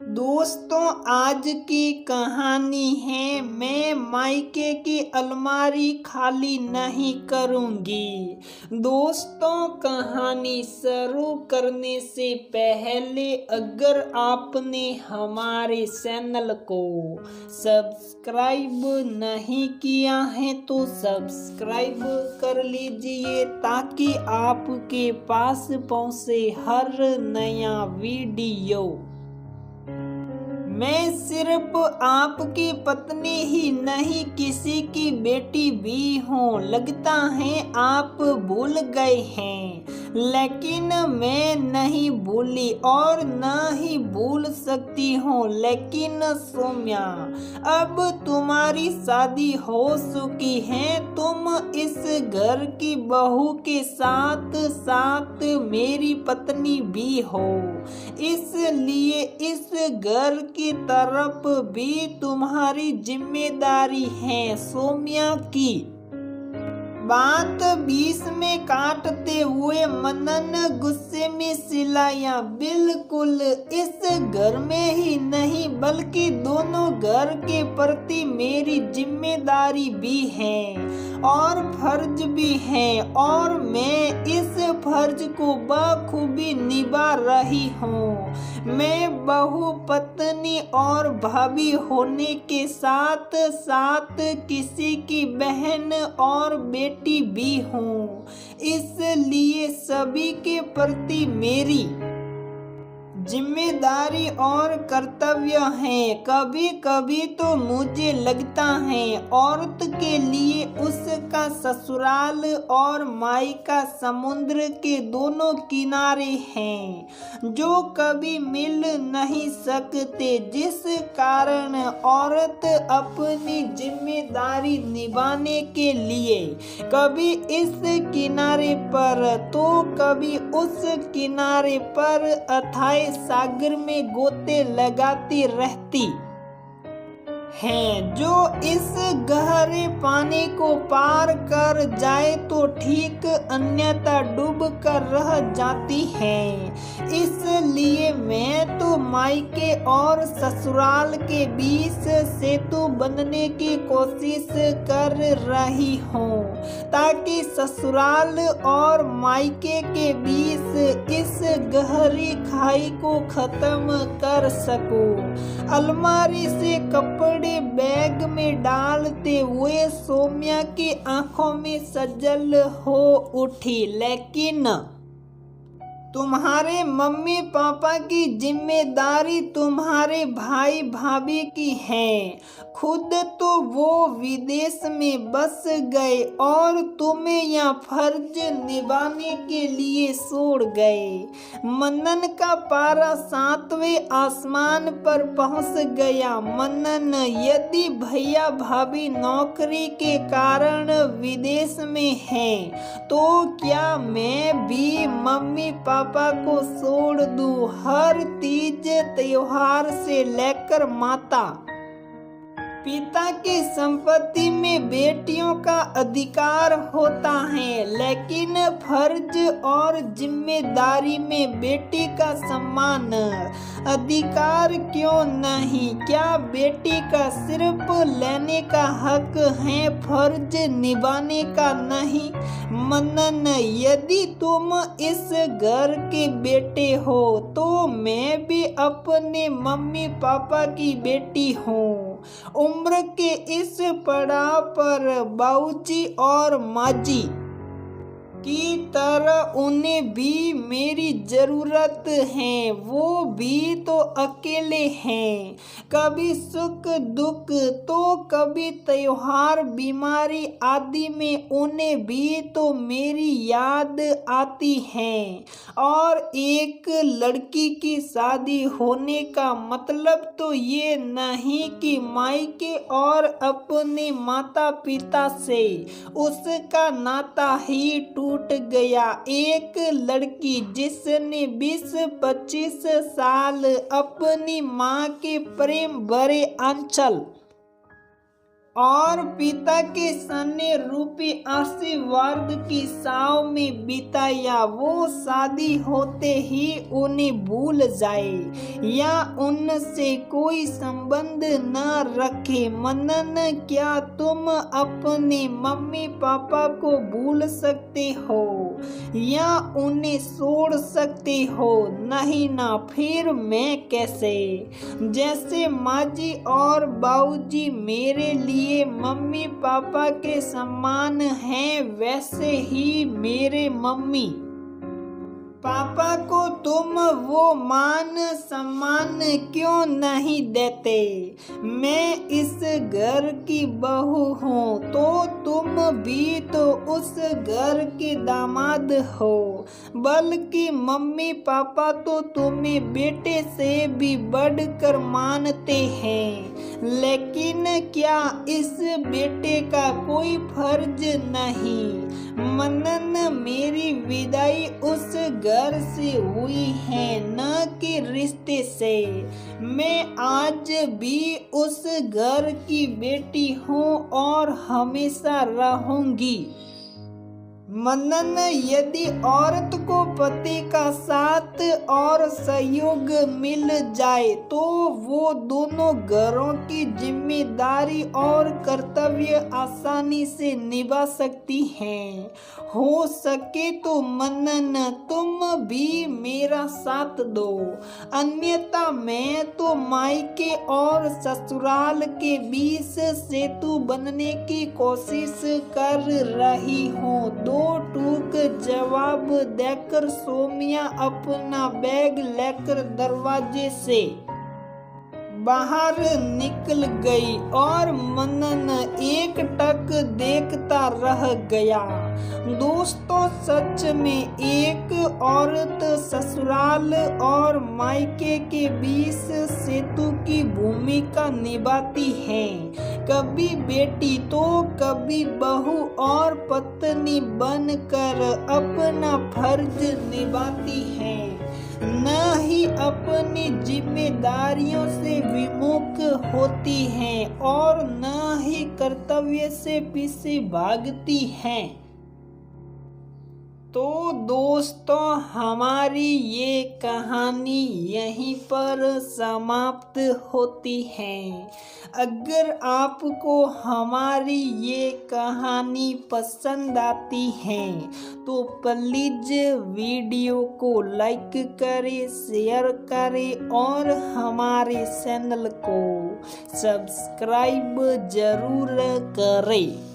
दोस्तों, आज की कहानी है मैं मायके की अलमारी खाली नहीं करूंगी। दोस्तों, कहानी शुरू करने से पहले अगर आपने हमारे चैनल को सब्सक्राइब नहीं किया है तो सब्सक्राइब कर लीजिए ताकि आपके पास पहुंचे हर नया वीडियो। मैं सिर्फ आपकी पत्नी ही नहीं किसी की बेटी भी हूँ। लगता है आप भूल गए हैं, लेकिन मैं नहीं भूली और न ही भूल सकती हूँ। लेकिन सौम्या, अब तुम्हारी शादी हो चुकी है, तुम इस घर की बहू के साथ साथ मेरी पत्नी भी हो, इसलिए इस घर की तरफ भी तुम्हारी जिम्मेदारी है। सौम्या की बात बीच में काटते हुए मनन गुस्से में चिल्लाया, बिल्कुल इस घर में ही नहीं बल्कि दोनों घर के प्रति मेरी जिम्मेदारी भी है और फर्ज भी है और मैं इस फर्ज को बखूबी निभा रही हूँ। मैं बहू, पत्नी और भाभी होने के साथ साथ किसी की बहन और बेटी भी हूँ, इसलिए सभी के प्रति मेरी जिम्मेदारी और कर्तव्य है। कभी कभी तो मुझे लगता है औरत के लिए उसका ससुराल और मायका समुद्र के दोनों किनारे हैं जो कभी मिल नहीं सकते, जिस कारण औरत अपनी जिम्मेदारी निभाने के लिए कभी इस किनारे पर तो कभी उस किनारे पर अथाह सागर में गोते लगाती रहती है। जो इस गहरे पानी को पार कर जाए तो ठीक, अन्यथा डूब कर रह जाती है। इसलिए मैं तो मायके और ससुराल के बीच सेतु बनने की कोशिश कर रही हूँ ताकि ससुराल और मायके के बीच इस गहरी खाई को खत्म कर सकूं। अलमारी से कपड़े बैग में डालते हुए सौम्या की आंखों में सजल हो उठी, लेकिन तुम्हारे मम्मी पापा की जिम्मेदारी तुम्हारे भाई भाभी की है। खुद तो वो विदेश में बस गए और तुम्हें यह फर्ज निभाने के लिए छोड़ गए। मनन का पारा 7वें आसमान पर पहुंच गया। मनन, यदि भैया भाभी नौकरी के कारण विदेश में हैं, तो क्या मैं भी मम्मी पापा को छोड़ दूं? हर तीज त्योहार से लेकर माता पिता की संपत्ति में बेटियों का अधिकार होता है, लेकिन फर्ज और जिम्मेदारी में बेटी का सम्मान अधिकार क्यों नहीं? क्या बेटी का सिर्फ लेने का हक है, फर्ज निभाने का नहीं? मनन, यदि तुम इस घर के बेटे हो तो मैं भी अपने मम्मी पापा की बेटी हूँ। उम्र के इस पड़ाव पर बाऊजी और माजी की तरह उन्हें भी मेरी जरूरत है। वो भी तो अकेले हैं, कभी सुख दुख तो कभी त्योहार बीमारी आदि में उन्हें भी तो मेरी याद आती है। और एक लड़की की शादी होने का मतलब तो ये नहीं कि मायके और अपने माता पिता से उसका नाता ही टूट गया। एक लड़की जिसने 20-25 साल अपनी माँ के प्रेम भरे आंचल और पिता के सन्ने रूपी आशीर्वाद की छाव में बिताया वो शादी होते ही उन्हें भूल जाए या उनसे कोई संबंध न रखे। मनन, क्या तुम अपने मम्मी पापा को भूल सकते हो या उन्हें छोड़ सकते हो? नहीं ना, फिर मैं कैसे? जैसे माँ जी और बाबूजी मेरे लिए मम्मी पापा के समान हैं, वैसे ही मेरे मम्मी पापा को तुम वो मान सम्मान क्यों नहीं देते? मैं इस घर की बहू हूँ तो तुम भी तो उस घर के दामाद हो, बल्कि मम्मी पापा तो तुम्हें बेटे से भी बढ़कर मानते हैं। लेकिन क्या इस बेटे का कोई फर्ज नहीं? मनन, मेरी विदाई उस घर से हुई है, न कि रिश्ते से। मैं आज भी उस घर की बेटी हूँ और हमेशा रहूंगी। मनन, यदि औरत को पति का साथ और सहयोग मिल जाए तो वो दोनों घरों की जिम्मेदारी और कर्तव्य आसानी से निभा सकती हैं। हो सके तो मनन तुम भी मेरा साथ दो, अन्यथा मैं तो मायके और ससुराल के बीच सेतु बनने की कोशिश कर रही हूँ। दो टूक जवाब देकर सोमिया अपना बैग लेकर दरवाजे से बाहर निकल गई और मनन एकटक देखता रह गया। दोस्तों, सच में एक औरत ससुराल और मायके के बीच सेतु की भूमिका निभाती है। कभी बेटी तो कभी बहू और पत्नी बनकर अपना फर्ज निभाती है, न ही अपनी जिम्मेदारियों से विमुख होती हैं और न ही कर्तव्य से पीछे भागती हैं। तो दोस्तों, हमारी ये कहानी यहीं पर समाप्त होती है। अगर आपको हमारी ये कहानी पसंद आती है तो प्लीज वीडियो को लाइक करें, शेयर करें और हमारे चैनल को सब्सक्राइब जरूर करें।